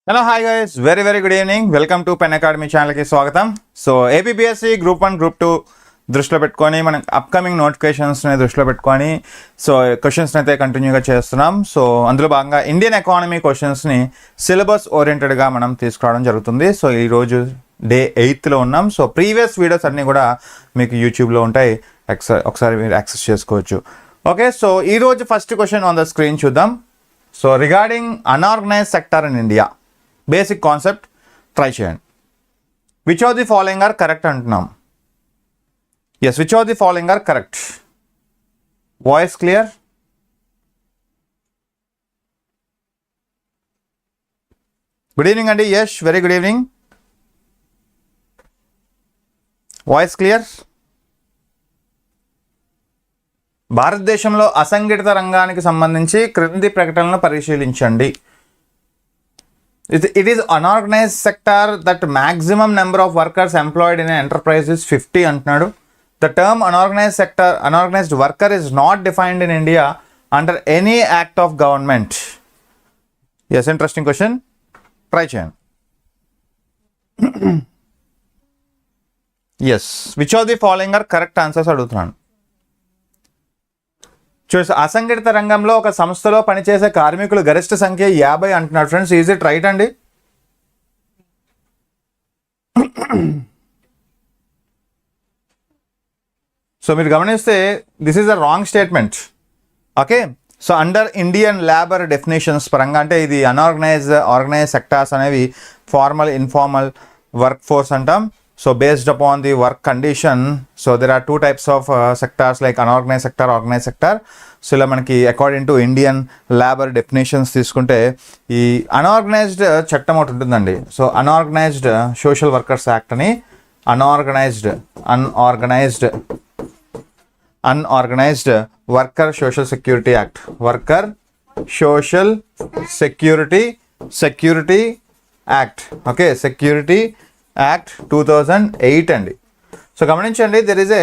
Hello, hi guys. Very good evening. Welcome to Pen Academy channel ki swagatam. So APPSC Group 1 Group 2 దృష్టిలో పెట్టుకొని మనం upcoming నోటిఫికేషన్స్ని దృష్టిలో పెట్టుకొని so క్వశ్చన్స్ని అయితే కంటిన్యూగా చేస్తున్నాం. సో అందులో భాగంగా ఇండియన్ ఎకానమీ క్వశ్చన్స్ని సిలబస్ ఓరియంటెడ్గా మనం తీసుకురావడం జరుగుతుంది. సో ఈరోజు డే 8లో ఉన్నాం. సో ప్రీవియస్ వీడియోస్ అన్నీ కూడా మీకు యూట్యూబ్లో ఉంటాయి, ఒకసారి మీరు యాక్సెస్ చేసుకోవచ్చు. ఓకే, సో ఈరోజు first question on the screen చూద్దాం. So regarding unorganised sector in India, basic concept try చేయండి. Which of the following are correct అంటున్నాం. Yes, which of the following are correct. Voice clear? Good evening అండి. Yash, very good evening. Voice clear? భారతదేశంలో అసంఘటిత రంగానికి సంబంధించి క్రింది ప్రకటనలను పరిశీలించండి. It is unorganized sector that maximum number of workers employed in an enterprise is 50 అంటున్నాడు. The term unorganized sector, unorganized worker is not defined in India under any act of government. Yes, interesting question. Try చేయండి. Yes, which of the following are correct answers అడుగుతున్నాను. చూసి అసంఘటిత రంగంలో ఒక సంస్థలో పనిచేసే కార్మికులు గరిష్ట సంఖ్య 50 అంటున్నాడు. ఫ్రెండ్స్, ఈజ్ ఇట్ రైట్ అండి? సో మీరు గమనిస్తే this is a wrong statement. Okay, so under Indian labour definitions పరంగా అంటే ఇది ఆర్గనైజ్ సెక్టార్స్ అనేవి ఫార్మల్, ఇన్ఫార్మల్ వర్క్ ఫోర్స్ అంటాం. So based upon the work condition, so there are two types of sectors like unorganized sector, organized sector. So ఇలా మనకి according to Indian labour definitions తీసుకుంటే ఈ unorganised చట్టం ఒకటి ఉంటుందండి. So unorganised social workers act అని, unorganised worker social security act, worker social security act. Okay, security act 2008 అండి. So గమనించండి, there is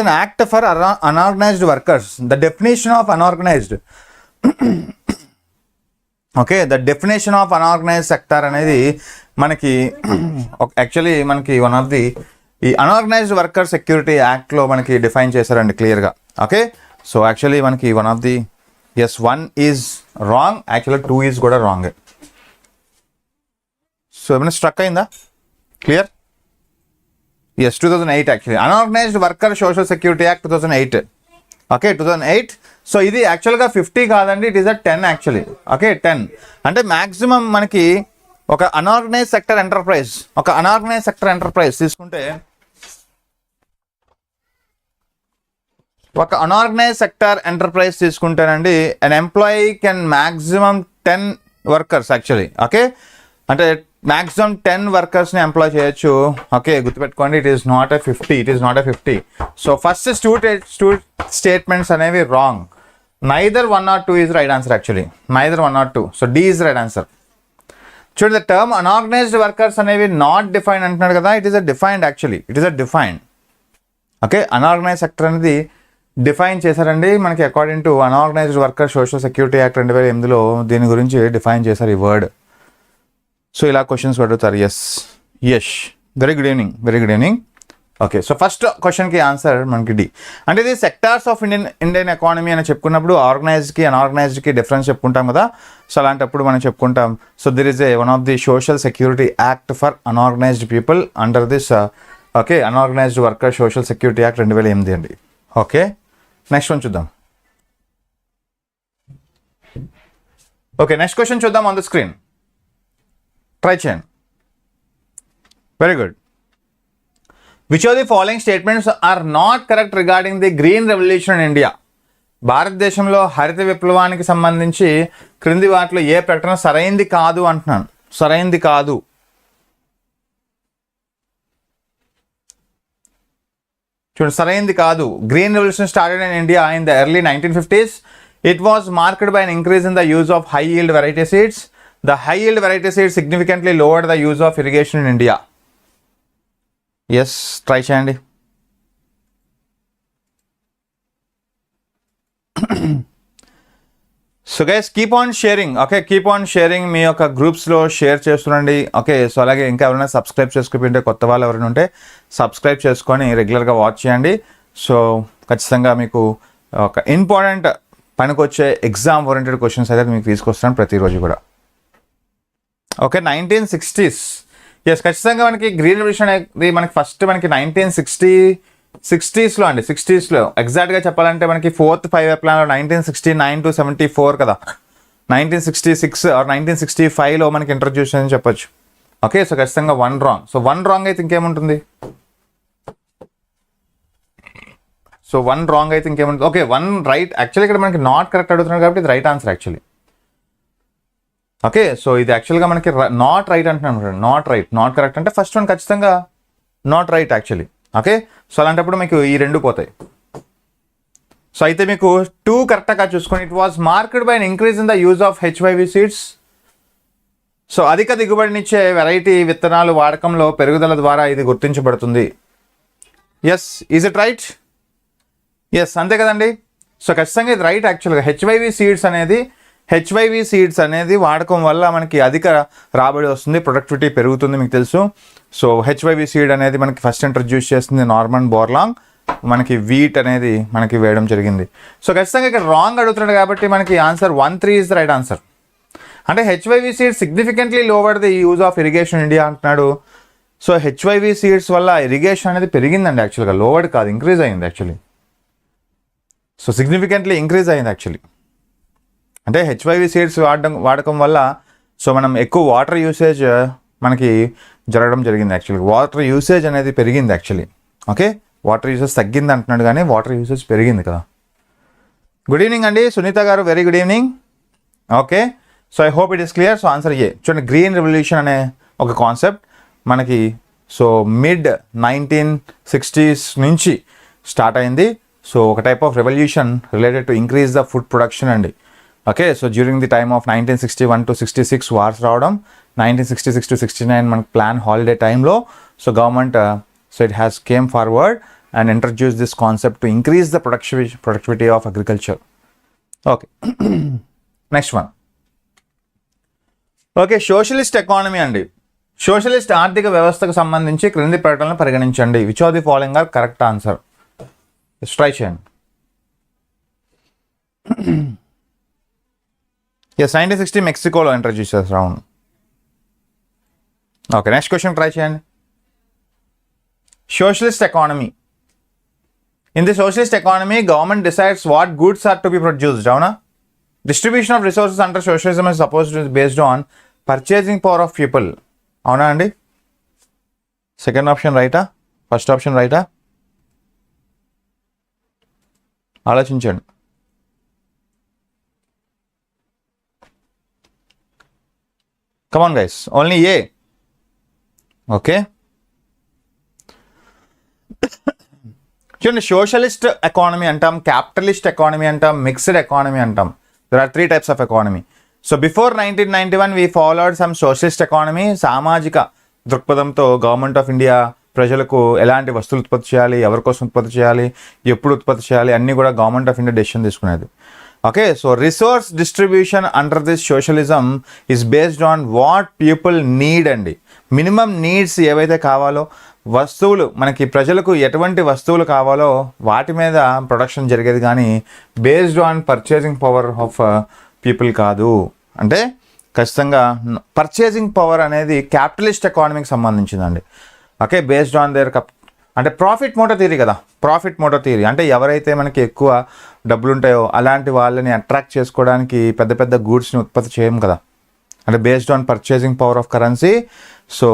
an act for unorganised workers. The definition of unorganised, okay, the definition of unorganised sector అనేది మనకి actually మనకి one of the ఈ unorganised worker security యాక్ట్లో మనకి define చేశారండి క్లియర్గా. ఓకే, సో యాక్చువల్లీ మనకి one of the S 1 is wrong, actually 2 is కూడా రాంగ్. సో ఏమైనా స్ట్రక్ అయిందా? Clear? Yes, 2008 actually unorganised worker social security act 2008. Okay, 2008. So ఇది యాక్చువల్గా 50 కాదండి, it is a 10 actually. Okay, 10 అంటే మ్యాక్సిమం మనకి ఒక అన్ఆర్గనైజ్ సెక్టర్ ఎంటర్ప్రైజ్ తీసుకుంటే, ఒక అన్ఆర్గనైజ్ సెక్టర్ ఎంటర్ప్రైజ్ తీసుకుంటేనండి an employee can maximum 10 workers actually. Okay, అంటే మ్యాక్సిమం 10 వర్కర్స్ని ఎంప్లాయ్ చేయొచ్చు. ఓకే, గుర్తుపెట్టుకోండి, it is not a 50. So first statements అనేవి wrong. Neither 1 or 2 is right answer actually, neither 1 or 2. So D is right answer. చూడండి, the term unorganised workers అనేవి not defined అంటున్నాడు కదా, it is a defined actually, it is a defined. Okay, unorganise sector అనేది define చేశారండి మనకి according to unorganised worker social security act 2008లో దీని గురించి డిఫైన్ చేశారు ఈ వర్డ్. సో ఇలా క్వశ్చన్స్ అడుగుతారు. Yash, very good evening. Okay, so first క్వశ్చన్కి ఆన్సర్ మనకి డి. అంటే ఇది సెక్టార్స్ ఆఫ్ ఇండియన్ ఎకానమీ అని చెప్పుకున్నప్పుడు ఆర్గనైజ్డ్కి అన్ఆర్గనైజ్డ్కి డిఫరెన్స్ చెప్పుకుంటాం కదా. సో అలాంటప్పుడు మనం చెప్పుకుంటాం. So there is one of the social security act for unorganised people under this okay unorganised worker social security act 2008 అండి. ఓకే, నెక్స్ట్ వన్ చూద్దాం. ఓకే, నెక్స్ట్ క్వశ్చన్ చూద్దాం on the screen. Try చేయండి. Very good. Which of the following statements are not correct regarding the green revolution in India? భారతదేశంలో హరిత విప్లవానికి సంబంధించి క్రింది వాటిలో ఏ ప్రకటన సరైంది కాదు అంటున్నాను. సరైంది కాదు. చూడండి, సరైంది కాదు. Green revolution started in India in the early 1950s. It was marked by an increase in the use of high yield variety seeds. The high yield variety seeds significantly lowered the use of irrigation in India. Yes, try చేయండి. So guys keep on sharing, okay, keep on sharing, మీ యొక్క గ్రూప్స్లో share చేస్తుండండి. Okay, so అలాగే ఇంకా ఎవరైనా subscribe చేసుకుంటే కొత్త వాళ్ళు ఎవరైనా ఉంటే సబ్స్క్రైబ్ చేసుకొని రెగ్యులర్గా వాచ్ చేయండి. సో ఖచ్చితంగా మీకు ఒక ఇంపార్టెంట్ పనికొచ్చే ఎగ్జామ్ ఓరియంటెడ్ క్వశ్చన్స్ అయితే మీకు తీసుకొస్తాను ప్రతిరోజు కూడా. ఓకే, 1960s, ఎస్ ఖచ్చితంగా మనకి గ్రీన్ రెవల్యూషన్ అనేది మనకి ఫస్ట్ మనకి 1960s అండి, 60s ఎగ్జాక్ట్గా చెప్పాలంటే మనకి 4th 5 ప్లాన్లో 1969 to 74 కదా, 1966 ఆర్ 1965లో మనకి ఇంట్రడ్యూస్ అని చెప్పొచ్చు. ఓకే, సో ఖచ్చితంగా 1 రాంగ్. సో 1 రాంగ్ అయితే ఇంకేముంటుంది, సో 1 రాంగ్ అయితే ఇంకేముంటుంది. Okay, 1 right. యాక్చువల్లీ ఇక్కడ మనకి నాట్ కరెక్ట్ అడుగుతున్నారు కాబట్టి ఇది right answer actually. Okay, so ఇది యాక్చువల్గా మనకి నాట్ రైట్ అంటున్నాను, నాట్ రైట్, నాట్ కరెక్ట్ అంటే ఫస్ట్ వన్ ఖచ్చితంగా not right actually. Okay, so అలాంటప్పుడు మీకు ఈ 2 పోతాయి. సో అయితే మీకు 2 కరెక్ట్గా చూసుకొని, it was marked by an increase in the use of HYV seeds. So అధిక దిగుబడినిచ్చే వెరైటీ విత్తనాలు వాడకంలో పెరుగుదల ద్వారా ఇది గుర్తించబడుతుంది. Yes, is it right? Yes, అంతే కదండి. సో ఖచ్చితంగా ఇది రైట్ యాక్చువల్గా. హెచ్వైవి సీడ్స్ అనేది వాడకం వల్ల మనకి అధిక రాబడి వస్తుంది, ప్రొడక్టివిటీ పెరుగుతుంది, మీకు తెలుసు. సో హెచ్వైవి సీడ్ అనేది మనకి ఫస్ట్ ఇంట్రడ్యూస్ చేస్తుంది నార్మన్ బోర్లాంగ్, మనకి వీట్ అనేది మనకి వేయడం జరిగింది. సో ఖచ్చితంగా ఇక్కడ రాంగ్ అడుగుతున్నాడు కాబట్టి మనకి answer 1-3 is the right answer. అంటే HYV seeds significantly lower the use of irrigation India అంటున్నాడు. సో హెచ్వైవి సీడ్స్ వల్ల ఇరిగేషన్ అనేది పెరిగిందండి యాక్చువల్గా, లోవర్డ్ కాదు, ఇంక్రీజ్ అయింది యాక్చువల్లీ. సో సిగ్నిఫికెంట్లీ ఇంక్రీజ్ అయింది యాక్చువల్లీ. అంటే హెచ్వైవి సీడ్స్ వాడకం వల్ల సో మనం ఎక్కువ వాటర్ యూసేజ్ మనకి జరగడం జరిగింది యాక్చువల్లీ. వాటర్ యూసేజ్ అనేది పెరిగింది యాక్చువల్లీ. ఓకే, వాటర్ యూసేజ్ తగ్గింది అంటున్నాడు కానీ వాటర్ యూసేజ్ పెరిగింది కదా. గుడ్ ఈవినింగ్ అండి Sunitha garu, very good evening. Okay, so I hope it is clear. So answer A. చూడండి, గ్రీన్ రెవల్యూషన్ అనే ఒక కాన్సెప్ట్ మనకి సో మిడ్ 1960s నుంచి స్టార్ట్ అయింది. సో ఒక type of revolution related to increase the food production అండి. Okay, so during the time of 1961 to 66 wars రావడం, 1966 to 69 మనకి ప్లాన్ హాలిడే టైంలో so government so it has came forward and introduce this concept to increase the productivity of agriculture. Okay, next one. Okay, socialist economy అండి. Socialist ఆర్థిక వ్యవస్థకు సంబంధించి క్రింది ప్రకటనలు పరిగణించండి. Which of the following are correct answer? Try చేయండి. Yes, 1960 మెక్సికోలో introduce చేస్తారు, అవును. ఓకే, నెక్స్ట్ క్వశ్చన్ ట్రై చేయండి. Socialist economy. In the socialist economy government decides what goods are to be produced, అవునా? Distribution of resources under socialism is supposed based on purchasing power of people, అవునా అండి? Second option రైటా, first option రైటా? ఆలోచించండి. Come on guys, only A. Okay. చూడండి, socialist economy అంటాం, capitalist economy అంటాం, mixed economy అంటాం. There are 3 types of economy. So before 1991 we followed some socialist economy. సామాజిక దృక్పథంతో గవర్నమెంట్ ఆఫ్ ఇండియా ప్రజలకు ఎలాంటి వస్తువులు ఉత్పత్తి చేయాలి, ఎవరి కోసం ఉత్పత్తి చేయాలి, ఎప్పుడు ఉత్పత్తి చేయాలి అన్నీ కూడా గవర్నమెంట్ ఆఫ్ ఇండియా డెసిషన్ తీసుకునేది. Okay, so resource distribution under this socialism is based on what people need అండి. మినిమం నీడ్స్ ఏవైతే కావాలో, వస్తువులు మనకి ప్రజలకు ఎటువంటి వస్తువులు కావాలో వాటి మీద ప్రొడక్షన్ జరిగేది కానీ based on purchasing power of people కాదు. అంటే ఖచ్చితంగా పర్చేసింగ్ పవర్ అనేది క్యాపిటలిస్ట్ ఎకానమీకి సంబంధించిందండి. ఓకే, బేస్డ్ ఆన్ దేర్ అంటే ప్రాఫిట్ మోటో థియరీ కదా, ప్రాఫిట్ మోటో థియరీ అంటే ఎవరైతే మనకి ఎక్కువ డబ్బులు ఉంటాయో అలాంటి వాళ్ళని అట్రాక్ట్ చేసుకోవడానికి పెద్ద పెద్ద గూడ్స్ని ఉత్పత్తి చేయం కదా, అంటే based on purchasing power of currency. So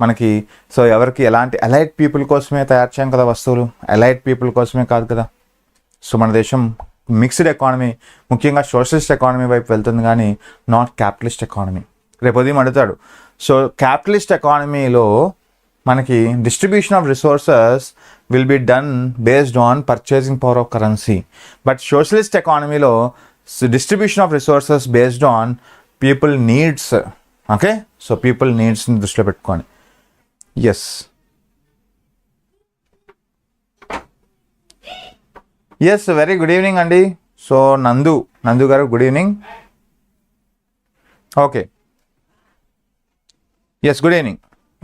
మనకి సో ఎవరికి ఎలాంటి అలైట్ పీపుల్ కోసమే తయారు చేయం కదా వస్తువులు, అలైట్ పీపుల్ కోసమే కాదు కదా. సో మన దేశం మిక్స్డ్ ఎకానమీ, ముఖ్యంగా సోషలిస్ట్ ఎకానమీ వైపు వెళ్తుంది కానీ నాట్ క్యాపిటలిస్ట్ ఎకానమీ. రేపు ఉదయం అడుగుతాడు. సో క్యాపిటలిస్ట్ ఎకానమీలో మనకి distribution of resources will be done based on purchasing power of currency. But socialist ఎకానమీలో distribution of resources based on people needs. Okay, so people నీడ్స్ని దృష్టిలో పెట్టుకోండి. Yes, yes, very good evening అండి. So Nandu గారు good evening. Okay, yes, good evening.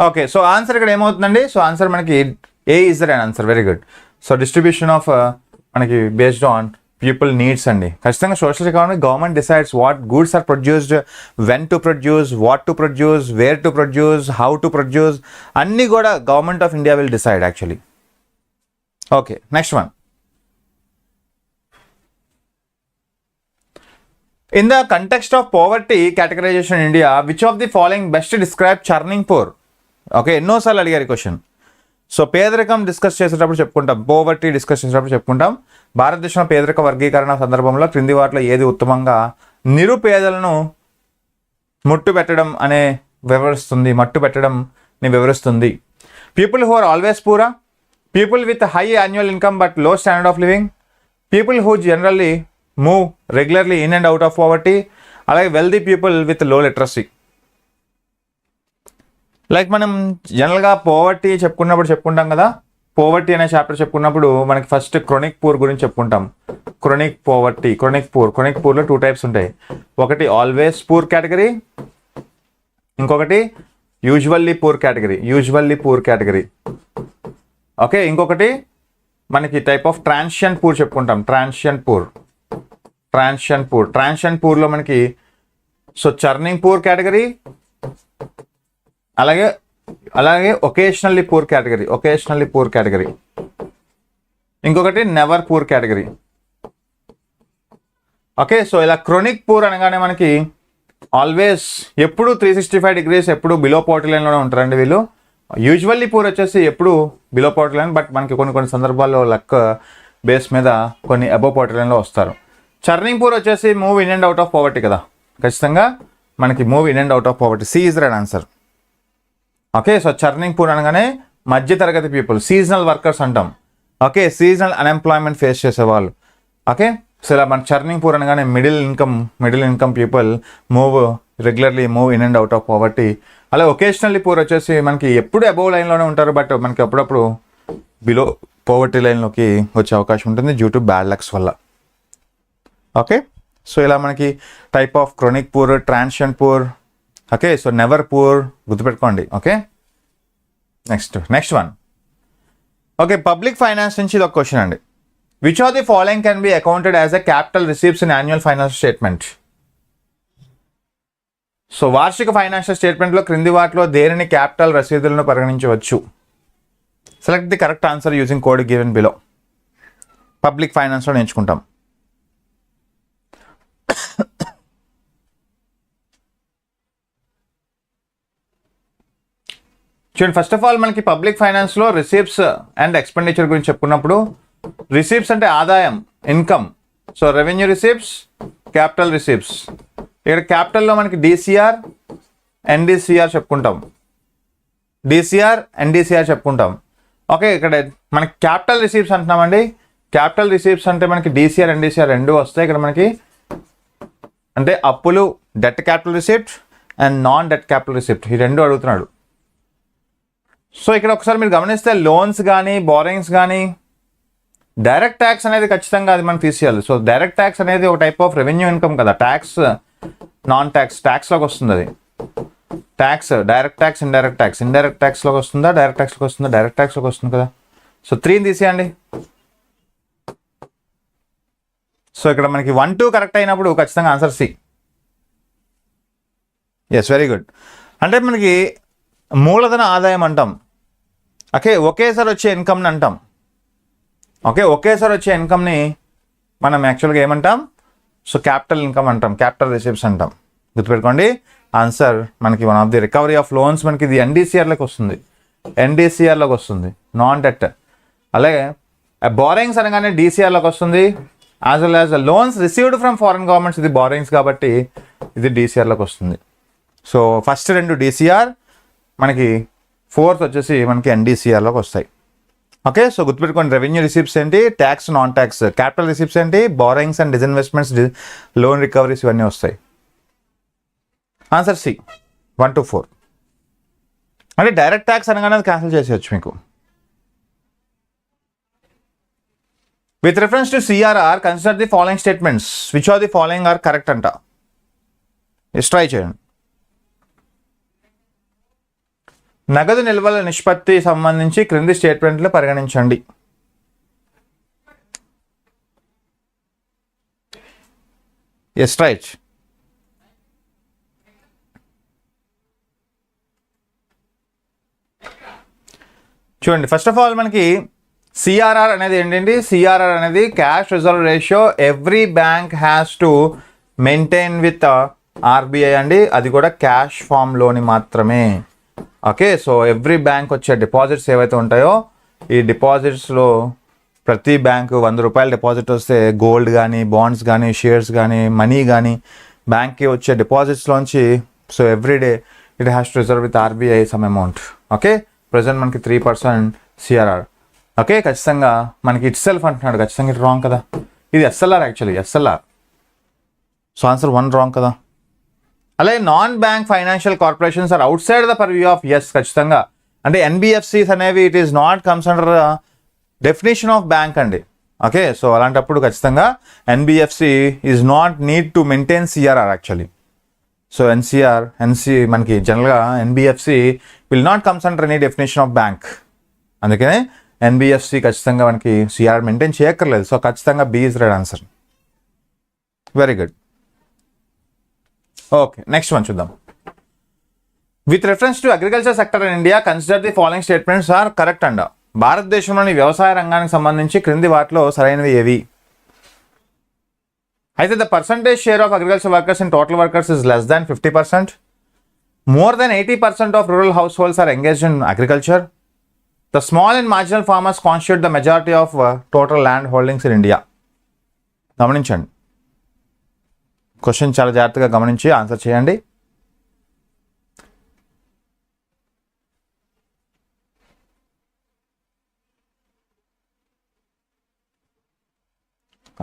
Okay, so answer ఇక్కడ ఏమవుతుందండి? So answer మనకి A is the right answer. Very good. So distribution of మనకి based on people needs అండి. ఖచ్చితంగా social economy government decides what goods are produced, when to produce, what to produce, where to produce, how to produce, అన్నీ కూడా government of India will decide actually. Okay, next one. In the context of poverty categorization in India, which of the following best describe churning poor? Okay, ఎన్నోసార్లు అడిగారు question. So పేదరికం discuss చేసేటప్పుడు చెప్పుకుంటాం, poverty discuss చేసేటప్పుడు చెప్పుకుంటాం. భారతదేశంలో పేదరిక వర్గీకరణ సందర్భంలో క్రింది వాటిలో ఏది ఉత్తమంగా నిరుపేదలను మట్టు పెట్టడంని వివరిస్తుంది? People who are always poor, people with high annual income but low standard of living, people who generally move regularly in and out of poverty, అలాగే wealthy people with low literacy. Like మనం జనరల్గా poverty చెప్పుకుంటాం కదా. Poverty అనే chapter చెప్పుకున్నప్పుడు మనకి first chronic poor గురించి చెప్పుకుంటాం. Chronic poverty, chronic పూర్లో 2 types ఉంటాయి. ఒకటి ఆల్వేస్ పూర్ కేటగిరీ, ఇంకొకటి యూజువల్లీ పూర్ కేటగిరీ. ఓకే, ఇంకొకటి మనకి టైప్ ఆఫ్ ట్రాన్షియంట్ పూర్ చెప్పుకుంటాం. ట్రాన్షియంట్ పూర్లో మనకి సో చర్నింగ్ పూర్ కేటగిరీ, అలాగే ఒకేషనల్లీ పూర్ కేటగిరీ, ఇంకొకటి never poor category. Okay, so ఇలా క్రోనిక్ పూర్ అనగానే మనకి ఆల్వేస్ ఎప్పుడు 365 degrees ఎప్పుడు బిలో పావర్టీ లైన్లోనే ఉంటారండి వీళ్ళు. యూజువల్లీ పూర్ వచ్చేసి ఎప్పుడు బిలో పావర్టీ లైన్, బట్ మనకి కొన్ని సందర్భాల్లో లక్ బేస్ మీద కొన్ని అబోవ్ పావర్టీ లైన్లో వస్తారు. చర్నింగ్ పూర్ వచ్చేసి move in and out of poverty కదా, ఖచ్చితంగా మనకి move in and out of poverty. C is right answer. Okay, so churning poor అనగానే మధ్యతరగతి పీపుల్, సీజనల్ వర్కర్స్ అంటాం. ఓకే, సీజనల్ అన్ఎంప్లాయ్మెంట్ ఫేస్ చేసేవాళ్ళు. ఓకే, సో ఇలా మన చర్నింగ్ పూర్ అనగానే middle income people regularly move in and out of poverty. అలా occasionally poor వచ్చేసి మనకి ఎప్పుడు అబోవ్ లైన్లోనే ఉంటారు, బట్ మనకి అప్పుడప్పుడు బిలో పావర్టీ లైన్లోకి వచ్చే అవకాశం ఉంటుంది డ్యూ టు బ్యాడ్ లక్స్ వల్ల. ఓకే, సో ఇలా మనకి type of chronic poor, transient poor. Okay, so never poor గుర్తుపెట్టుకోండి. Okay, next one. Okay, public finance నుంచి ఇది ఒక క్వశ్చన్ అండి. Which of the following can be accounted as a capital receipts in annual financial statement? So వార్షిక financial స్టేట్మెంట్లో క్రింది వాటిలో దేనిని క్యాపిటల్ రసీదులను పరిగణించవచ్చు? Select the correct answer using code given below. Public ఫైనాన్స్లో నేర్చుకుంటాం. చూడండి, ఫస్ట్ ఆఫ్ ఆల్ మనకి పబ్లిక్ ఫైనాన్స్లో రిసీప్ట్స్ అండ్ ఎక్స్పెండిచర్ గురించి చెప్పుకున్నప్పుడు, రిసీప్ట్స్ అంటే ఆదాయం, income. So revenue receipts, capital receipts. ఇక్కడ క్యాపిటల్లో మనకి డిసిఆర్, ఎన్డిసిఆర్ చెప్పుకుంటాం. ఓకే, ఇక్కడ మనకి క్యాపిటల్ రిసీప్ట్స్ అంటున్నామండి. క్యాపిటల్ రిసీప్ట్స్ అంటే మనకి డిసిఆర్, ఎన్డిసిఆర్ రెండు వస్తాయి. ఇక్కడ మనకి అంటే అప్పులు, debt capital receipt and non debt capital receipt, ఈ రెండు అడుగుతున్నాడు. సో ఇక్కడ ఒకసారి మీరు గమనిస్తే లోన్స్ కానీ బారోయింగ్స్ కానీ డైరెక్ట్ ట్యాక్స్ అనేది ఖచ్చితంగా అది మనం తీసేయాలి. సో డైరెక్ట్ ట్యాక్స్ అనేది ఒక టైప్ ఆఫ్ రెవెన్యూ ఇన్కమ్ కదా. ట్యాక్స్ నాన్ ట్యాక్స్లోకి వస్తుంది అది. ట్యాక్స్ డైరెక్ట్ ట్యాక్స్, ఇండైరెక్ట్ ట్యాక్స్లోకి వస్తుందా, డైరెక్ట్ ట్యాక్స్లోకి వస్తుంది కదా. సో 3 తీసేయండి. సో ఇక్కడ మనకి 1, 2 కరెక్ట్ అయినప్పుడు ఖచ్చితంగా answer C. Yes, very good. అంటే మనకి మూలధన ఆదాయం అంటాం. ఓకే, ఒకేసారి వచ్చే ఇన్కమ్ని అంటాం. ఓకే, ఒకేసారి వచ్చే ఇన్కమ్ని మనం యాక్చువల్గా ఏమంటాం? సో క్యాపిటల్ ఇన్కమ్ అంటాం, క్యాపిటల్ రిసీప్ట్స్ అంటాం. గుర్తుపెట్టుకోండి, ఆన్సర్ మనకి one of the recovery of loans మనకి ఇది ఎన్డీసీఆర్లోకి వస్తుంది, నాన్ డెట్. అలాగే బారోయింగ్స్ అనగానే డీసీఆర్లోకి వస్తుంది, as well as loans received from foreign governments, ఇది బారోయింగ్స్ కాబట్టి ఇది డీసీఆర్లోకి వస్తుంది. సో ఫస్ట్ 2 డీసీఆర్, మనకి 4th వచ్చేసి మనకి ఎన్డీసీఆర్లోకి వస్తాయి. ఓకే, సో గుర్తుపెట్టుకోండి, రెవెన్యూ రిసిప్ట్స్ ఏంటి, tax, non tax. Capital receipts ఏంటి, borrowings and disinvestments, loan recoveries, ఇవన్నీ వస్తాయి. Answer C 1 to 4. అంటే డైరెక్ట్ ట్యాక్స్ అనగానే అది క్యాన్సిల్ చేసేయచ్చు మీకు. With reference to CRR consider the following statements, which are the following are correct అంట. ట్రై చేయండి. నగదు నిల్వల నిష్పత్తి సంబంధించి క్రింది స్టేట్మెంట్లు పరిగణించండి. Yes right. చూడండి, ఫస్ట్ ఆఫ్ ఆల్ మనకి సిఆర్ఆర్ అనేది ఏంటండి? సిఆర్ఆర్ అనేది cash reserve ratio every bank has to maintain with RBI అండి. అది కూడా క్యాష్ ఫామ్లోని మాత్రమే. ఓకే, సో ఎవ్రీ బ్యాంక్ వచ్చే డిపాజిట్స్ ఏవైతే ఉంటాయో ఈ డిపాజిట్స్లో ప్రతి బ్యాంకు 100 రూపాయలు డిపాజిట్ వస్తే గోల్డ్ కానీ, బాండ్స్ కానీ, షేర్స్ కానీ, మనీ కానీ బ్యాంక్కి వచ్చే డిపాజిట్స్లోంచి so everyday it has to reserve with RBI some amount. Okay, present మనకి 3% సిఆర్ఆర్. ఓకే, ఖచ్చితంగా మనకి ఇట్ సెల్ఫ్ అంటున్నాడు, ఖచ్చితంగా ఇట్ రాంగ్ కదా. ఇది SLR actually, SLR. So answer 1 wrong కదా. అలాగే non bank financial corporations are outside the purview of us. ఖచ్చితంగా అంటే ఎన్బిఎఫ్సిస్ అనేవి it is not comes under definition of bank అండి. ఓకే, సో అలాంటప్పుడు ఖచ్చితంగా NBFC is not need to maintain CRR actually. So మనకి జనరల్గా NBFC will not comes under any definition of bank. అందుకనే NBFC ఖచ్చితంగా మనకి సిఆర్ మెయింటైన్ చేయక్కర్లేదు. So ఖచ్చితంగా B is right answer. Very good. Okay, next one చూద్దాం. With reference to agriculture sector in India consider the following statements are correct and. భారతదేశంలోని వ్యవసాయ రంగానికి సంబంధించి క్రింది వాటిలో సరైనవి ఏవి? అయితే the percentage share of agriculture workers in total workers is less than 50%. More than 80% of rural households are engaged in agriculture. The small and marginal farmers constitute the majority of total land holdings in India. గమనించండి, question చాలా జాగ్రత్తగా గమనించి answer చేయండి.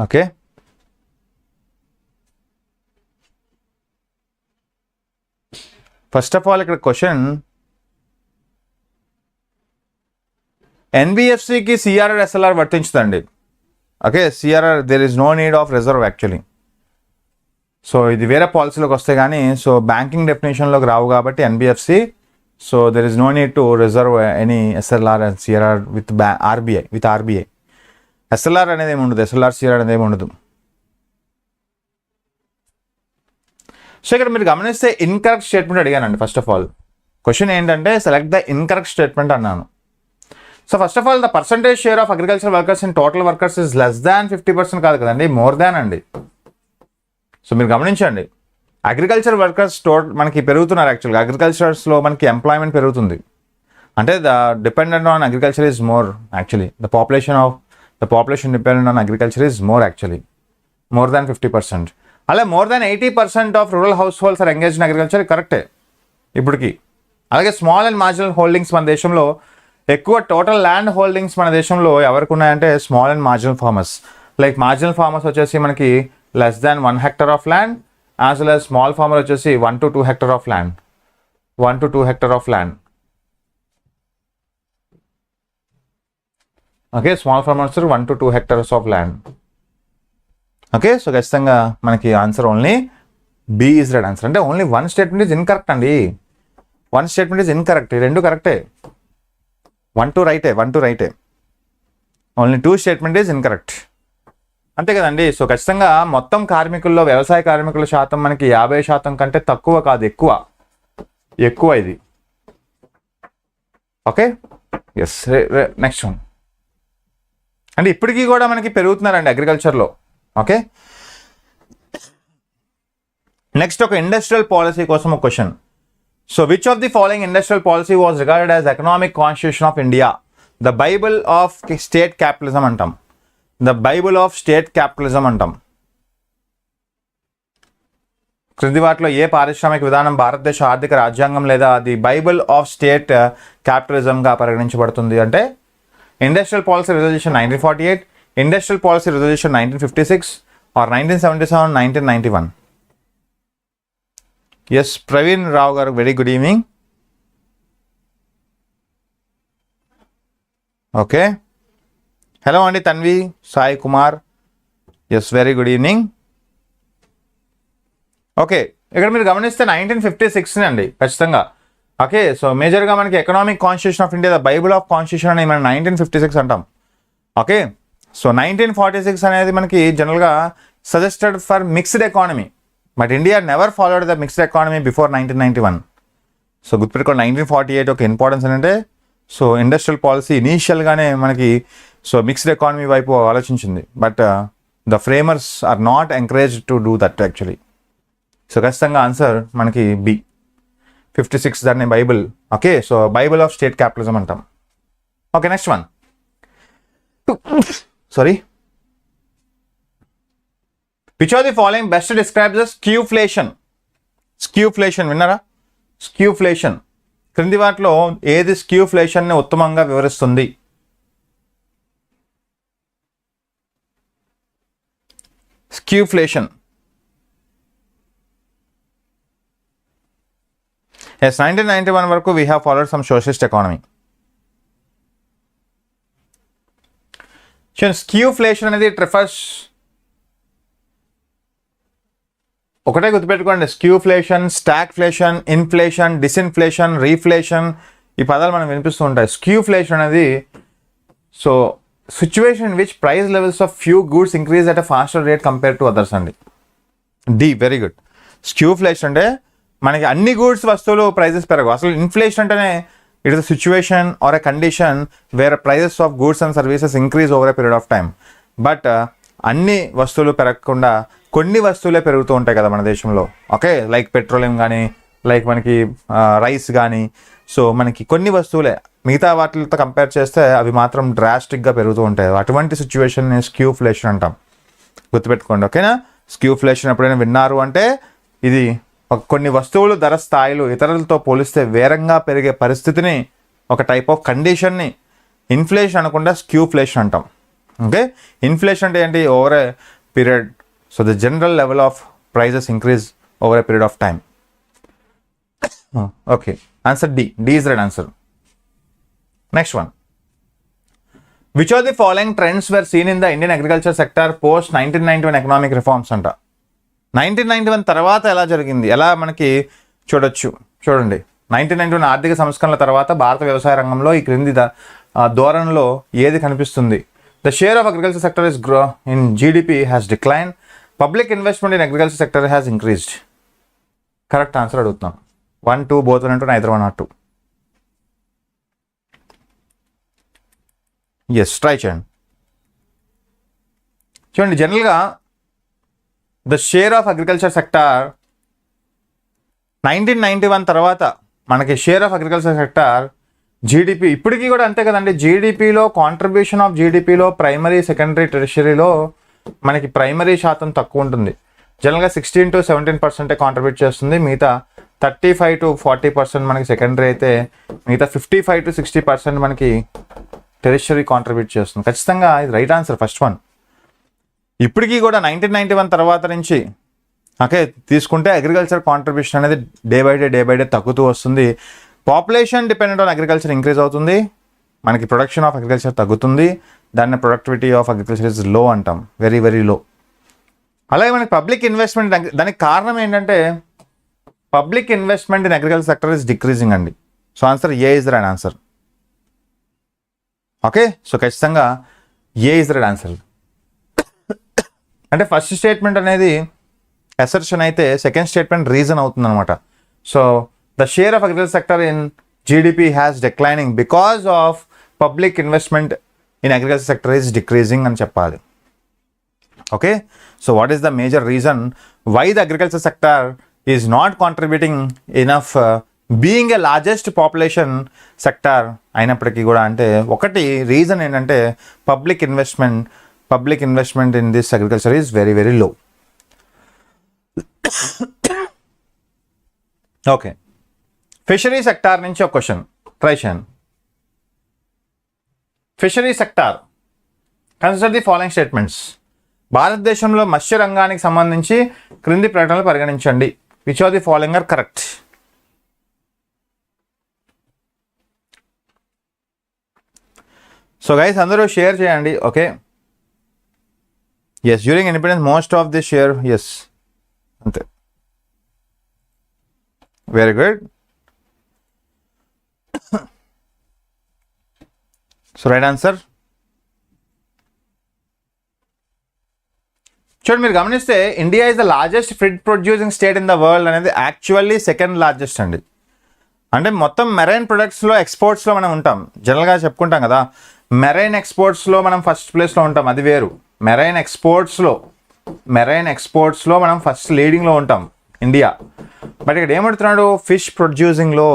Okay, first of all ఇక్కడ question ఎన్బిఎఫ్సికి CRR SLR వర్తించుదండి. Okay, CRR there is no need of reserve actually. So ఇది వేరే పాలసీలోకి వస్తే కానీ సో బ్యాంకింగ్ డెఫినేషన్లోకి రావు కాబట్టి NBFC. So there is no need to reserve any SLR and CRR with RBI. SLR అనేది ఏమి ఉండదు, ఎస్ఎల్ఆర్ సిఆర్ అనేది ఏమి ఉండదు. సో ఇక్కడ మీరు గమనిస్తే ఇన్కరెక్ట్ స్టేట్మెంట్ అడిగానండి. ఫస్ట్ ఆఫ్ ఆల్ క్వశ్చన్ ఏంటంటే సెలెక్ట్ ద ఇన్కరెక్ట్ స్టేట్మెంట్ అన్నాను. So first of all the percentage share of agriculture workers in total workers is less than 50% కాదు కదండి, మోర్ దాన్ అండి. సో మీరు గమనించండి, అగ్రికల్చర్ వర్కర్స్ మనకి పెరుగుతున్నారు. యాక్చువల్గా అగ్రికల్చర్స్లో మనకి ఎంప్లాయ్మెంట్ పెరుగుతుంది. అంటే the dependent on agriculture is more actually. The population dependent on agriculture is more actually, more than 50%. అలా more than 80% of rural households are engaged in agriculture, కరెక్టే ఇప్పటికి. అలాగే స్మాల్ అండ్ మార్జినల్ హోల్డింగ్స్ మన దేశంలో ఎక్కువ, total land holdings మన దేశంలో ఎవరికి ఉన్నాయంటే small and marginal farmers. Like marginal farmers వచ్చేసి మనకి less than 1 hectare of land, as well as small farmer వచ్చేసి 1 to 2 hectare of land. 1 to 2 hectare of land. Okay, small farmers 1 to 2 hectares of land. Okay, so ఖచ్చితంగా మనకి answer only B is right answer. అంటే only 1 statement is incorrect అండి. 1 statement is incorrect. 2 కరెక్టే. 1 to రైటే. Only 2 statement is incorrect. అంతే కదండి. So ఖచ్చితంగా మొత్తం కార్మికుల్లో వ్యవసాయ కార్మికుల శాతం మనకి 50% కంటే తక్కువ కాదు, ఎక్కువ ఇది. Okay, yes. నెక్స్ట్ వన్ అంటే ఇప్పటికీ కూడా మనకి పెరుగుతున్నారండి అగ్రికల్చర్లో. ఓకే, నెక్స్ట్ ఒక ఇండస్ట్రియల్ పాలసీ కోసం ఒక question. So which of the following industrial policy was regarded as economic constitution of India? The bible of state capitalism అంటాం. The bible of state capitalism అంటాం. క్రింది వాటిలో ఏ పారిశ్రామిక విధానం భారతదేశ ఆర్థిక రాజ్యాంగం లేదా ది బైబుల్ ఆఫ్ స్టేట్ క్యాపిటలిజంగా పరిగణించబడుతుంది? అంటే industrial policy resolution 1948, industrial policy resolution 1956 or 1977, 1991. Yes, Praveen Rao గారు, very good evening. Okay, hello అండి Tanvi, Sai Kumar. Yes, very good evening. Okay, ఇక్కడ మీరు గమనిస్తే 1956 అండి ఖచ్చితంగా. ఓకే, సో మేజర్గా మనకి economic constitution of India, the bible of constitution అని మనం 1956 అంటాం. ఓకే, సో 1946 అనేది మనకి జనరల్గా suggested for mixed economy, but India never followed the mixed economy before 1991. So గుర్తుపెట్టుకోండి 1948 ఒక ఇంపార్టెన్స్ ఏంటంటే, సో ఇండస్ట్రియల్ పాలసీ ఇనీషియల్గానే మనకి సో మిక్స్డ్ ఎకానమీ వైపు ఆలోచించింది, but the framers are not encourage to do that actually. So ఖచ్చితంగా answer మనకి B 56, దాన్ని bible. Okay, so bible of state capitalism అంటాం. Okay, next one. Sorry, which are the following best describes the skewflation? Skewflation విన్నారా? Skewflation క్రింది వాటిలో ఏది స్క్యూఫ్లేషన్ని ఉత్తమంగా వివరిస్తుంది? స్క్యూఫ్లేషన్. ఎస్, 1991 వరకు we have followed some socialist economy. Skewflation అనేది ట్రిఫర్స్, ఒకటే గుర్తుపెట్టుకోండి, skewflation, stagflation, inflation, disinflation, reflation, ఈ పదాలు మనం వినిపిస్తూ ఉంటాయి. స్క్యూఫ్లేషన్ అనేది so situation in which price levels of few goods increase at a faster rate compare to others అండి. D, very good. స్క్యూఫ్లేషన్ అంటే మనకి అన్ని గూడ్స్ వస్తువులు ప్రైజెస్ పెరగవు. అసలు ఇన్ఫ్లేషన్ అంటేనే it is a situation or a condition where prices of goods and services increase over a period of time. But అన్ని వస్తువులు పెరగకుండా కొన్ని వస్తువులే పెరుగుతూ ఉంటాయి కదా మన దేశంలో. ఓకే, లైక్ పెట్రోలియం కానీ, లైక్ మనకి రైస్ కానీ, సో మనకి కొన్ని వస్తువులే మిగతా వాటితో కంపేర్ చేస్తే అవి మాత్రం డ్రాస్టిక్గా పెరుగుతూ ఉంటాయి. అటువంటి సిచ్యువేషన్ని స్క్యూఫ్లేషన్ అంటాం, గుర్తుపెట్టుకోండి. ఓకేనా? స్క్యూఫ్లేషన్ ఎప్పుడైనా విన్నారు అంటే ఇది కొన్ని వస్తువులు ధర స్థాయిలు ఇతరులతో పోలిస్తే వేరంగా పెరిగే పరిస్థితిని, ఒక టైప్ ఆఫ్ కండిషన్ని ఇన్ఫ్లేషన్ అనకుండా స్క్యూఫ్లేషన్ అంటాం. ఓకే, ఇన్ఫ్లేషన్ అంటే ఏంటి? Over a period, so the general level of prices increase over a period of time. Okay, answer D. D is right answer. Next one. Which are the following trends were seen in the Indian agriculture sector post 1991 economic reforms అంట. 1991 తర్వాత ఎలా జరిగింది, ఎలా మనకి చూడొచ్చు? చూడండి, 1991 ఆర్థిక సంస్కరణల తర్వాత భారత వ్యవసాయ రంగంలో ఈ క్రింది ధోరణిలో ఏది కనిపిస్తుంది? The share of agriculture sector is grow in GDP has decline, public investment in agriculture sector has increased. Correct answer అడుగుతున్నాం. 1, 2 బోత్ 1 అంటూ either 1 or 2. ఎస్, ట్రై చేయండి. చూడండి, జనరల్గా the share of agriculture sector 1991 తర్వాత మనకి share of agriculture sector GDP ఇప్పటికీ కూడా అంతే కదండి. జీడిపిలో కాంట్రిబ్యూషన్ ఆఫ్ జీడిపిలో ప్రైమరీ, సెకండరీ, టెరిషరీలో మనకి ప్రైమరీ శాతం తక్కువ ఉంటుంది. జనరల్గా 16 to 17% కాంట్రిబ్యూట్ చేస్తుంది. మిగతా 35 to 40% మనకి సెకండరీ అయితే, మిగతా 55 to 60% మనకి టెరిషరీ కాంట్రిబ్యూట్ చేస్తుంది. ఖచ్చితంగా ఇది రైట్ ఆన్సర్, ఫస్ట్ వన్. ఇప్పటికీ కూడా 1991 తర్వాత నుంచి ఓకే తీసుకుంటే అగ్రికల్చర్ కాంట్రిబ్యూషన్ అనేది డే బై డే తగ్గుతూ వస్తుంది. Population dependent on agriculture increase అవుతుంది, మనకి ప్రొడక్షన్ ఆఫ్ అగ్రికల్చర్ తగ్గుతుంది. దాన్ని productivity of agriculture is low అంటాం, వెరీ వెరీ లో. అలాగే మనకి పబ్లిక్ ఇన్వెస్ట్మెంట్, దానికి కారణం ఏంటంటే public investment in agriculture sector is decreasing అండి. So answer A is right answer. Okay, so ఖచ్చితంగా ఏ ఇస్ రైట్ ఆన్సర్. అంటే ఫస్ట్ స్టేట్మెంట్ అనేది అసర్షన్ అయితే సెకండ్ స్టేట్మెంట్ రీజన్ అవుతుంది అనమాట. So the share of agriculture sector in GDP has declining because of public investment in agriculture sector is decreasing అని చెప్పాలి. Okay, so what is the major reason why the agriculture sector is not contributing enough being a largest population sector అయినప్పటికీ కూడా? అంటే ఒకటి reason ఏంటంటే public investment in this agriculture is very very low. Okay, fishery sector నుంచి ఒక question try చేయండి. Fishery sector, consider the following statements. భారతదేశంలో మత్స్య రంగానికి సంబంధించి క్రింది ప్రకటనలు పరిగణించండి. Which are the following are correct? So guys అందరూ షేర్ చేయండి. Okay, yes, during independence most of the share, yes అంతే. Very good. So right answer. చూడండి, మీరు గమనిస్తే India is the largest fish producing state in the world అనేది actually second largest అండి. అంటే మొత్తం మెరైన్ ప్రొడక్ట్స్లో ఎక్స్పోర్ట్స్లో మనం ఉంటాం. జనరల్గా చెప్పుకుంటాం కదా, మెరైన్ ఎక్స్పోర్ట్స్లో మనం ఫస్ట్ ప్లేస్లో ఉంటాం, అది వేరు. మెరైన్ ఎక్స్పోర్ట్స్లో మనం ఫస్ట్ లీడింగ్లో ఉంటాం ఇండియా. బట్ ఇక్కడ ఏమంటున్నాడు, ఫిష్ ప్రొడ్యూసింగ్లో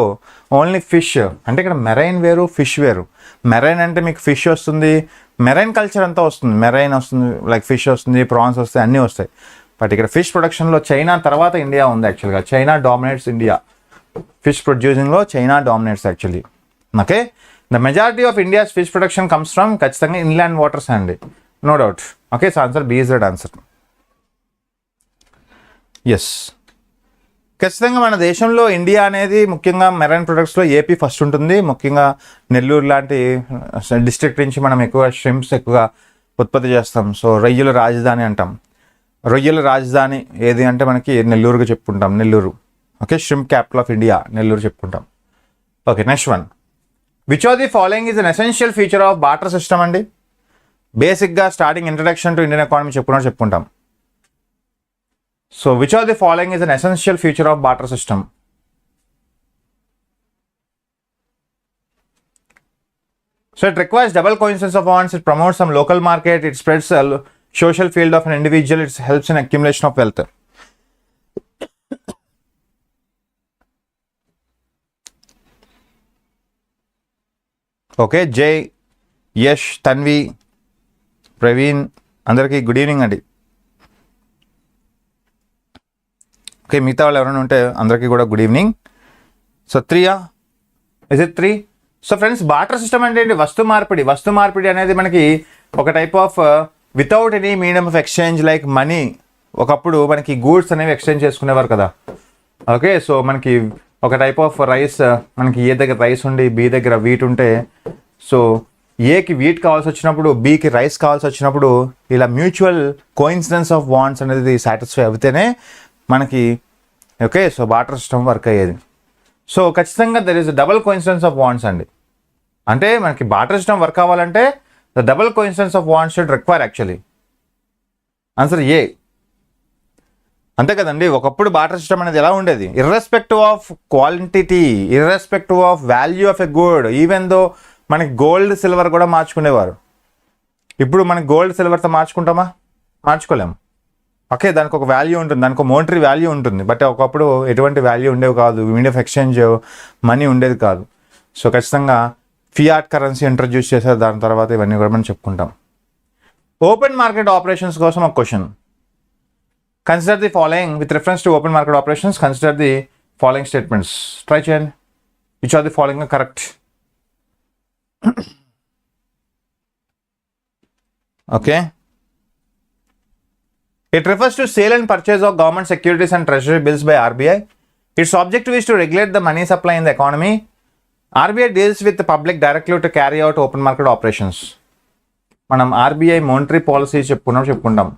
ఓన్లీ ఫిష్. అంటే ఇక్కడ మెరైన్ వేరు, ఫిష్ వేరు. మెరైన్ అంటే మీకు ఫిష్ వస్తుంది, మెరైన్ కల్చర్ అంతా వస్తుంది, మెరైన్ వస్తుంది, లైక్ ఫిష్ వస్తుంది, ప్రాన్స్ వస్తాయి, అన్నీ వస్తాయి. బట్ ఇక్కడ ఫిష్ ప్రొడక్షన్లో చైనా తర్వాత ఇండియా ఉంది యాక్చువల్గా. China dominates India. ఫిష్ ప్రొడ్యూసింగ్లో China dominates actually. Okay, the majority of India's fish production comes from ఖచ్చితంగా ఇన్లాండ్ వాటర్స్ అండి, no doubt. Okay, so answer B is right answer. Yes, ఖచ్చితంగా మన దేశంలో ఇండియా అనేది ముఖ్యంగా మెరైన్ ప్రొడక్ట్స్లో ఏపీ ఫస్ట్ ఉంటుంది. ముఖ్యంగా నెల్లూరు లాంటి డిస్ట్రిక్ట్ నుంచి మనం ఎక్కువ షింప్స్ ఎక్కువగా ఉత్పత్తి చేస్తాం. సో రొయ్యల రాజధాని అంటాం. రొయ్యల రాజధాని ఏది అంటే మనకి నెల్లూరుగా చెప్పుకుంటాం, Nellore. Okay, shrimp capital of India Nellore చెప్పుకుంటాం. Okay, next one. Which of the following is an essential feature of barter system అండి? బేసిక్గా starting introduction to Indian economy చెప్పుకుంటాం. So, which of the following is an essential feature of barter system? So, it requires double coincidence of wants, it promotes some local market, it spreads the social field of an individual, it helps in accumulation of wealth. Okay, Jay, Yash, Tanvi, Praveen, andarki good evening andi. Okay, మిగతా వాళ్ళు ఎవరైనా ఉంటే అందరికీ కూడా good evening. So 3 is it 3? So friends, barter system అంటే ఏంటి? వస్తు మార్పిడి అనేది మనకి ఒక type of without any medium of exchange like money. ఒకప్పుడు మనకి గూడ్స్ అనేవి ఎక్స్చేంజ్ చేసుకునేవారు కదా. ఓకే, సో మనకి ఒక టైప్ ఆఫ్ రైస్, మనకి ఏ దగ్గర రైస్ ఉండి బి దగ్గర వీట్ ఉంటే, సో ఏకి వీట్ కావాల్సి వచ్చినప్పుడు బికి రైస్ కావాల్సి వచ్చినప్పుడు ఇలా మ్యూచువల్ కోయిన్సిడెన్స్ ఆఫ్ వాంట్స్ అనేది సాటిస్ఫై అవుతేనే మనకి okay so barter system work అయ్యేది. సో ఖచ్చితంగా there is double coincidence of wants అండి. అంటే మనకి బార్టర్ సిస్టమ్ వర్క్ అవ్వాలంటే the double coincidence of wants should require actually. Answer A. అంతే కదండి, ఒకప్పుడు బార్టర్ సిస్టమ్ అనేది ఎలా ఉండేది? Irrespective of quantity, irrespective of value of a good, even though మనకి గోల్డ్ సిల్వర్ కూడా మార్చుకునేవారు. ఇప్పుడు మనకి గోల్డ్ సిల్వర్తో మార్చుకుంటామా? మార్చుకోలేము. ఓకే, దానికి ఒక వాల్యూ ఉంటుంది, దానికి ఒక మోనిటరీ వాల్యూ ఉంటుంది. బట్ ఒకప్పుడు ఎటువంటి వాల్యూ ఉండేవి కాదు, మీడియం ఆఫ్ ఎక్స్చేంజ్ మనీ ఉండేది కాదు. సో ఖచ్చితంగా ఫియాట్ కరెన్సీ ఇంట్రడ్యూస్ చేశారు, దాని తర్వాత ఇవన్నీ కూడా మనం చెప్పుకుంటాం. ఓపెన్ మార్కెట్ ఆపరేషన్స్ కోసం ఒక question. Consider the following with reference to open market operations. Consider the following statements. Try చేయండి. Which are the following correct? Okay, it refers to sale and purchase of government securities and treasury bills by RBI. Its objective is to regulate the money supply in the economy. RBI deals with the public directly to carry out open market operations. మనం RBI monetary policy చెప్పుకుంటాం.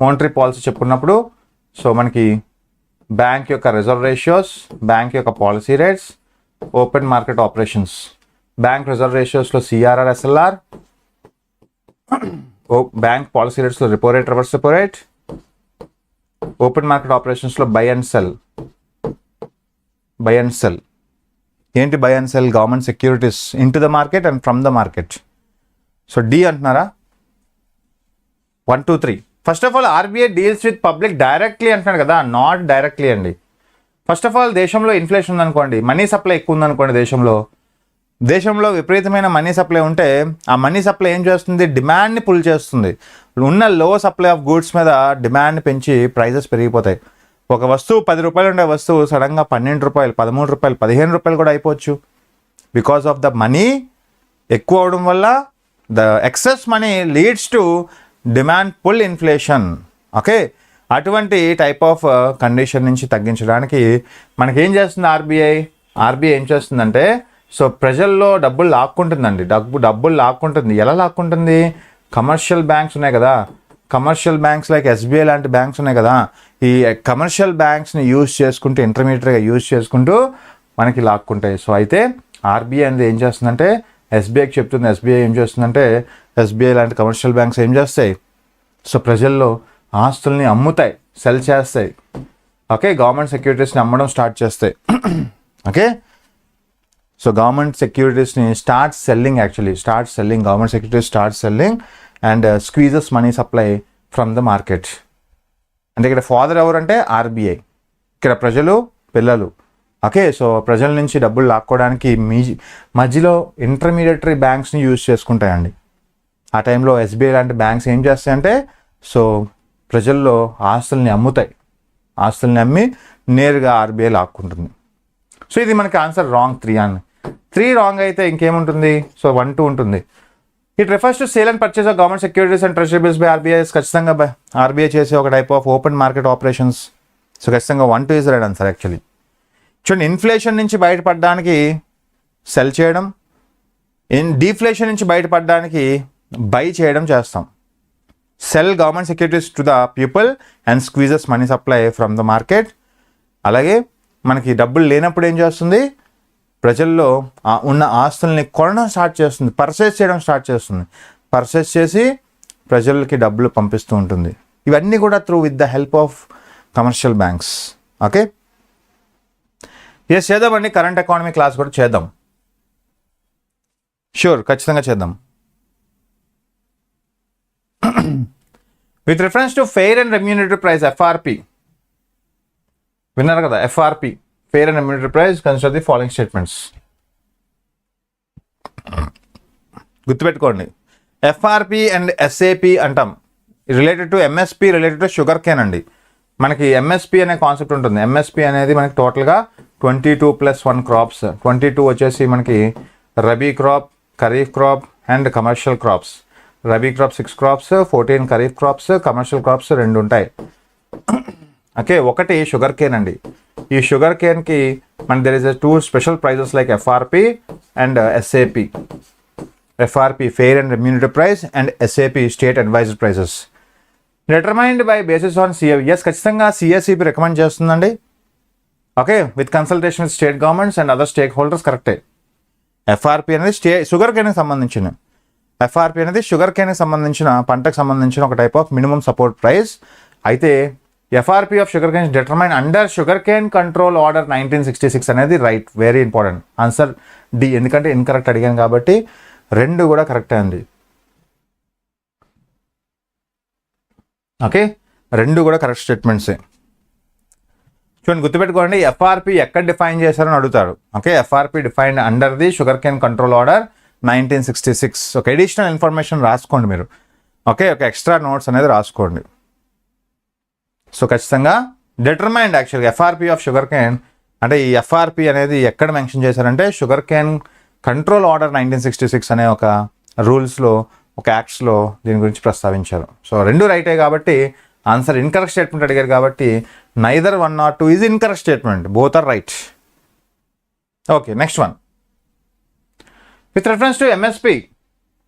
monetary policy చెప్పుకున్నప్పుడు so మనకి bank యొక్క reserve ratios, bank యొక్క policy rates, open market operations. Bank reserve రేషియోస్లో CRR, SLR, bank policy రేట్స్లో repo rate, reverse repo rate, open market ఆపరేషన్స్లో buy and sell. ఏంటి buy and sell? Government securities into the market and from the market. So D అంటున్నారా? 1, 2, 3. First of all RBI deals with public directly అంటున్నాడు కదా, not directly అండి. First of all దేశంలో inflation ఉందనుకోండి, money supply ఎక్కువ ఉందనుకోండి, దేశంలో విపరీతమైన మనీ సప్లై ఉంటే ఆ మనీ సప్లై ఏం చేస్తుంది? డిమాండ్ని పుల్ చేస్తుంది. ఉన్న లో సప్లై ఆఫ్ గూడ్స్ మీద డిమాండ్ పెంచి ప్రైజెస్ పెరిగిపోతాయి. ఒక వస్తువు 10 రూపాయలు ఉండే వస్తువు సడన్గా 12 రూపాయలు, 13 రూపాయలు, 15 రూపాయలు కూడా అయిపోవచ్చు. బికాస్ ఆఫ్ ద మనీ ఎక్కువ అవడం వల్ల the excess money leads to demand pull inflation. Okay, అటువంటి టైప్ ఆఫ్ కండిషన్ నుంచి తగ్గించడానికి మనకేం చేస్తుంది ఆర్బీఐ ఏం చేస్తుందంటే, సో ప్రజల్లో డబ్బులు లాక్కుంటుందండి. డబ్బులు లాక్కుంటుంది. ఎలా లాక్కుంటుంది? కమర్షియల్ బ్యాంక్స్ ఉన్నాయి కదా, కమర్షియల్ బ్యాంక్స్ లైక్ ఎస్బీఐ లాంటి బ్యాంక్స్ ఉన్నాయి కదా, ఈ కమర్షియల్ బ్యాంక్స్ని యూజ్ చేసుకుంటూ ఇంటర్మీడియట్గా యూజ్ చేసుకుంటూ మనకి లాక్కుంటాయి. సో అయితే ఆర్బీఐ అనేది ఏం చేస్తుందంటే ఎస్బీఐకి చెప్తుంది, ఎస్బీఐ ఏం చేస్తుందంటే ఎస్బీఐ లాంటి కమర్షియల్ బ్యాంక్స్ ఏం చేస్తాయి, సో ప్రజల్లో ఆస్తుల్ని అమ్ముతాయి, సెల్ చేస్తాయి. ఓకే, గవర్నమెంట్ సెక్యూరిటీస్ని అమ్మడం స్టార్ట్ చేస్తాయి. ఓకే, సో గవర్నమెంట్ సెక్యూరిటీస్ని start selling government securities start selling and squeezes money supply from the market. అంటే ఇక్కడ ఫాదర్ ఎవరంటే ఆర్బీఐ, ఇక్కడ ప్రజలు పిల్లలు. ఓకే, సో ప్రజల నుంచి డబ్బులు లాక్కోవడానికి మధ్యలో ఇంటర్మీడియటరీ బ్యాంక్స్ని యూజ్ చేసుకుంటాయండి. ఆ టైంలో ఎస్బీఐ లాంటి బ్యాంక్స్ ఏం చేస్తాయంటే సో ప్రజల్లో ఆస్తుల్ని అమ్ముతాయి, ఆస్తుల్ని అమ్మి నేరుగా ఆర్బీఐ లాక్కుంటుంది. సో ఇది మనకి ఆన్సర్ రాంగ్ 3 అని. 3 రాంగ్ అయితే ఇంకేముంటుంది, సో 1, 2 ఉంటుంది. It refers to sale and purchase of government securities and treasury bills by RBI. ఖచ్చితంగా ఆర్బీఐ చేసే ఒక type of open market operations. So ఖచ్చితంగా 1, 2 ఇస్ రైట్ ఆన్సర్ యాక్చువల్లీ. చూడండి, ఇన్ఫ్లేషన్ నుంచి బయటపడడానికి సెల్ చేయడం, డీఫ్లేషన్ నుంచి బయటపడడానికి బై చేయడం చేస్తాం. Sell government securities to the people and squeezes money supply from the market. అలాగే మనకి డబ్బులు లేనప్పుడు ఏం చేస్తుంది, ప్రజల్లో ఉన్న ఆస్తుల్ని కొనడం స్టార్ట్ చేస్తుంది, పర్చేస్ చేయడం స్టార్ట్ చేస్తుంది, పర్చేస్ చేసి ప్రజలకి డబ్బులు పంపిస్తూ ఉంటుంది. ఇవన్నీ కూడా through with the help of commercial banks. Okay, yes చేద్దామండి, కరెంట్ ఎకానమీ క్లాస్ కూడా చేద్దాం, షూర్ ఖచ్చితంగా చేద్దాం. With reference to fair and remuneratory price FRP, విన్నారు కదా, FRP fair and remuneratory price consider the following statements. గుర్తుపెట్టుకోండి, ఎఫ్ఆర్పి అండ్ ఎస్ఏపి అంటాం, related to MSP, related to sugar cane అండి. మనకి ఎంఎస్పి అనే కాన్సెప్ట్ ఉంటుంది. ఎంఎస్పి అనేది మనకి టోటల్గా 22+1 క్రాప్స్. 22 వచ్చేసి మనకి rabi crop, kharif crop and commercial crops. Rabi crop 6 crops, 14 kharif crops, commercial crops 2 ఉంటాయి. ఓకే, ఒకటి షుగర్ కేన్ అండి. ఈ షుగర్ కేన్కి మన there is 2 special prices like FRP and SAP. FRP fair and remuneratory price and SAP state advised prices determined by basis on CF. Yes ఖచ్చితంగా CSEP recommend చేస్తుందండి. Okay, with consultation with state governments and other stakeholders. కరెక్టే. FRP అనేది sugar కేన్కి సంబంధించిన, FRP అనేది sugar కేన్కి సంబంధించిన పంటకు సంబంధించిన ఒక type of minimum support price. అయితే FRP of sugar cane determine under sugar cane control order 1966 అనేది right, very important answer D. ఎందుకంటే ఇన్కరెక్ట్ అడిగాను కాబట్టి 2 కూడా కరెక్టే అండి. ఓకే, 2 కూడా కరెక్ట్ స్టేట్మెంట్సే. చూడండి, గుర్తుపెట్టుకోండి, ఎఫ్ఆర్పి ఎక్కడ డిఫైన్ చేశారని అడుగుతారు. Okay, FRP defined under the sugar cane control order 1966. ఒక ఎడిషనల్ ఇన్ఫర్మేషన్ రాసుకోండి మీరు. ఓకే, ఒక ఎక్స్ట్రా నోట్స్ అనేది రాసుకోండి. సో ఖచ్చితంగా డిటర్మైన్డ్ యాక్చువల్గా ఎఫ్ఆర్పి ఆఫ్ షుగర్ కేన్ అంటే ఈ ఎఫ్ఆర్పి అనేది ఎక్కడ మెన్షన్ చేశారంటే షుగర్ కేన్ కంట్రోల్ ఆర్డర్ 1966 అనే ఒక రూల్స్లో, ఒక యాక్ట్స్లో దీని గురించి ప్రస్తావించారు. సో 2 రైటే కాబట్టి ఆన్సర్ ఇన్కరెక్ట్ స్టేట్మెంట్ అడిగారు కాబట్టి neither 1 or 2 is incorrect statement, both are right. Okay, next one. With reference to MSP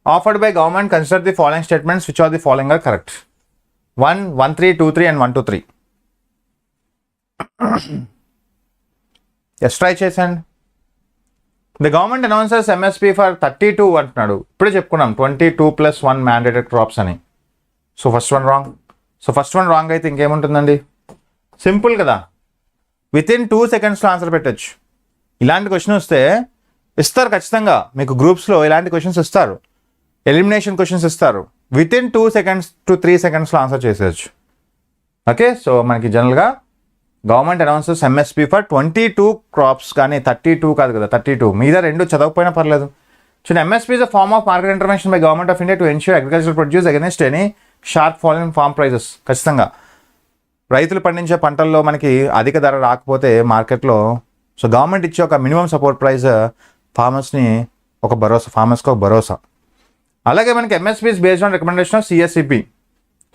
offered by government consider the following statements which are the following are correct. 1, 1, 3, 2, 3 and 1, 2, 3. Yes, try చేసండి. The government announces MSP for 32 అంటున్నాడు. ఇప్పుడే చెప్పుకున్నాం 22+1 mandated crops అని. So first one wrong. So first one wrong అయితే ఇంకేముంటుందండి, simple కదా, within 2 secondsలో answer పెట్టచ్చు. ఇలాంటి క్వశ్చన్ వస్తే ఇస్తారు ఖచ్చితంగా, మీకు గ్రూప్స్లో ఇలాంటి క్వశ్చన్స్ ఇస్తారు, ఎలిమినేషన్ క్వశ్చన్స్ ఇస్తారు. వితిన్ 2 seconds to 3 secondsలో ఆన్సర్ చేసేయచ్చు. ఓకే, సో మనకి జనరల్గా government announces MSP for 22 crops, కానీ 32 కాదు కదా, 32 మీద 2 చదవకపోయినా పర్లేదు. చూడండి, MSP is a form of market intervention by government of India to ensure agriculture produce against any sharp fall in farm prices. ఖచ్చితంగా రైతులు పండించే పంటల్లో మనకి అధిక ధర రాకపోతే మార్కెట్లో, సో గవర్నమెంట్ ఇచ్చే ఒక మినిమం సపోర్ట్ ప్రైస్ ఫార్మర్స్ని ఒక భరోసా, ఫార్మర్స్కి ఒక భరోసా. అలాగే మనకి MSP is based on recommendation of CSCP,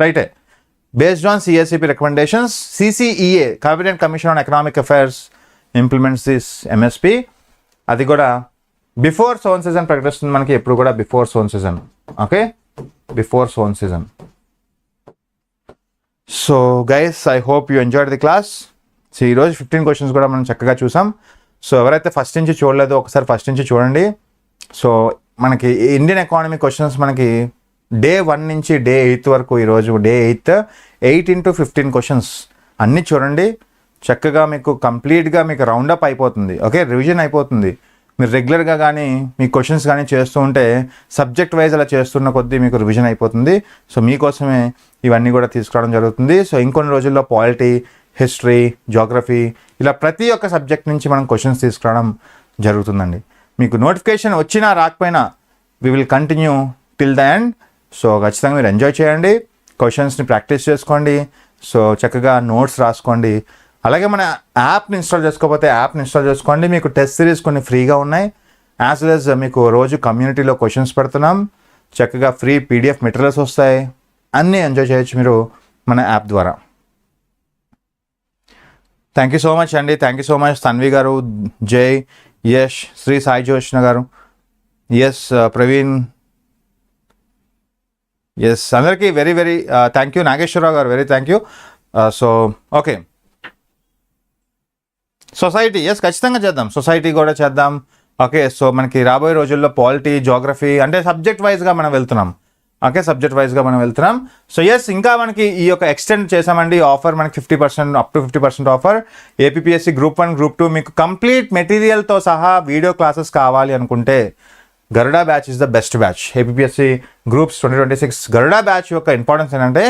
రైటే, based on CSCP recommendations. CCEA cabinet commission on economic affairs implements this MSP. అది కూడా బిఫోర్ సోన్ సీజన్ ప్రకటిస్తుంది మనకి, ఎప్పుడు కూడా before sown season. Okay, before sown season. So guys, I hope you enjoyed the class. So ఈరోజు 15 questions కూడా మనం చక్కగా చూసాం. సో ఎవరైతే ఫస్ట్ నుంచి చూడలేదో ఒకసారి ఫస్ట్ నుంచి చూడండి. సో మనకి ఇండియన్ ఎకానమీ క్వశ్చన్స్ మనకి డే 1 నుంచి డే 8 వరకు, ఈరోజు డే 8 into 15 క్వశ్చన్స్ అన్నీ చూడండి. చక్కగా మీకు కంప్లీట్గా మీకు రౌండప్ అయిపోతుంది. ఓకే, రివిజన్ అయిపోతుంది. మీరు రెగ్యులర్గా కానీ మీ క్వశ్చన్స్ కానీ చేస్తూ ఉంటే సబ్జెక్ట్ వైజ్ అలా చేస్తున్న కొద్దీ మీకు రివిజన్ అయిపోతుంది. సో మీకోసమే ఇవన్నీ కూడా తీసుకురావడం జరుగుతుంది. సో ఇంకొన్ని రోజుల్లో పాలిటీ, హిస్టరీ, జోగ్రఫీ ఇలా ప్రతి ఒక్క సబ్జెక్ట్ నుంచి మనం క్వశ్చన్స్ తీసుకురావడం జరుగుతుందండి. మీకు నోటిఫికేషన్ వచ్చినా రాకపోయినా we will continue till the end. So ఖచ్చితంగా మీరు ఎంజాయ్ చేయండి, క్వశ్చన్స్ని ప్రాక్టీస్ చేసుకోండి. సో చక్కగా నోట్స్ రాసుకోండి. అలాగే మన యాప్ని ఇన్స్టాల్ చేసుకోకపోతే యాప్ని ఇన్స్టాల్ చేసుకోండి. మీకు టెస్ట్ సిరీస్ కొన్ని ఫ్రీగా ఉన్నాయి. యాజ్ వెల్ యాజ్ మీకు రోజు కమ్యూనిటీలో క్వశ్చన్స్ పెడుతున్నాం. చక్కగా ఫ్రీ పీడిఎఫ్ మెటీరియల్స్ వస్తాయి. అన్నీ ఎంజాయ్ చేయొచ్చు మీరు మన యాప్ ద్వారా. థ్యాంక్ యూ సో మచ్ అండి. Thank you so much Tanvi గారు, జై, యష్, శ్రీ సాయి జోష్ణ గారు, ఎస్ ప్రవీణ్, ఎస్ అందరికీ very very thank you. Nageswararao గారు very thank you. So okay, society yes ఖచ్చితంగా చేద్దాం, సొసైటీ కూడా చేద్దాం. ఓకే, సో మనకి రాబోయే రోజుల్లో పాలిటీ, జోగ్రఫీ అంటే సబ్జెక్ట్ వైజ్గా మనం వెళ్తున్నాం. ఓకే, సబ్జెక్ట్ వైజ్గా మనం వెళ్తున్నాం. సో ఎస్ ఇంకా మనకి ఈ యొక్క ఎక్స్టెండ్ చేసామండి ఆఫర్, మనకి 50% up to 50% offer. APPSC Group 1, Group 2 మీకు కంప్లీట్ మెటీరియల్తో సహా వీడియో క్లాసెస్ కావాలి అనుకుంటే Garuda batch is the best batch. APPSC Groups 2026 Garuda batch యొక్క ఇంపార్టెన్స్ ఏంటంటే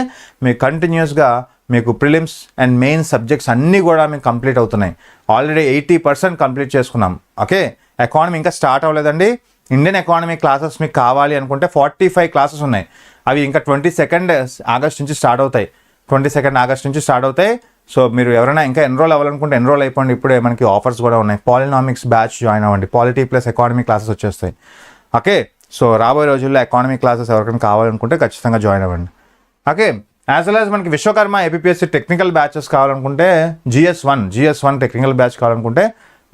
మీకు కంటిన్యూస్గా మీకు ప్రిలిమ్స్ అండ్ మెయిన్ సబ్జెక్ట్స్ అన్నీ కూడా మీకు కంప్లీట్ అవుతున్నాయి. ఆల్రెడీ 80% కంప్లీట్ చేసుకున్నాం. ఓకే, ఎకానమీ ఇంకా స్టార్ట్ అవ్వలేదండి. ఇండియన్ ఎకానమీ క్లాసెస్ మీకు కావాలి అనుకుంటే 45 క్లాసెస్ ఉన్నాయి. అవి ఇంకా 22nd ఆగస్ట్ నుంచి స్టార్ట్ అవుతాయి. 22nd ఆగస్ట్ నుంచి స్టార్ట్ అవుతాయి. సో మీరు ఎవరైనా ఇంకా ఎన్రోల్ అవ్వాలనుకుంటే ఎన్రోల్ అయిపోండి. ఇప్పుడే మనకి ఆఫర్స్ కూడా ఉన్నాయి. పాలినామిక్స్ బ్యాచ్ జాయిన్ అవ్వండి. పాలిటీ ప్లస్ ఎకానమీ క్లాసెస్ వచ్చేస్తాయి. ఓకే, సో రాబోయే రోజుల్లో ఎకానమీ క్లాసెస్ ఎవరికైనా కావాలనుకుంటే ఖచ్చితంగా జాయిన్ అవ్వండి. ఓకే, యాజ్ వెల్ యాజ్ మనకి విశ్వకర్మ APPSC టెక్నికల్ బ్యాచెస్ కావాలనుకుంటే GS1 టెక్నికల్ బ్యాచ్ కావాలనుకుంటే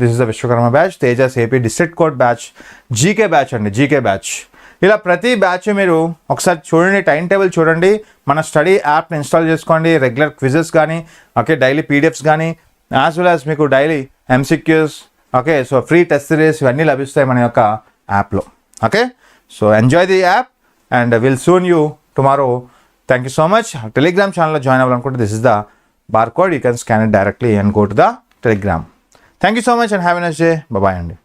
this is the Vishwakarma batch. Tejas AP district code batch, GK batch అండి, జీకే బ్యాచ్. ఇలా ప్రతి బ్యాచ్ మీరు ఒకసారి చూడండి, టైం టేబుల్ చూడండి, మన స్టడీ యాప్ని ఇన్స్టాల్ చేసుకోండి. రెగ్యులర్ క్విజెస్ కానీ, ఓకే, డైలీ PDFs కానీ, యాజ్ వెల్ యాజ్ మీకు daily MCQs, okay, so free test series ఇవన్నీ లభిస్తాయి మన యొక్క యాప్లో. Okay, so enjoy the app and will soon you tomorrow. Thank you so much. Telegram ఛానల్లో జాయిన్ అవ్వాలనుకుంటే this is the bar code. You can scan it directly and go to the Telegram. Thank you so much and have a nice day. Bye అండి.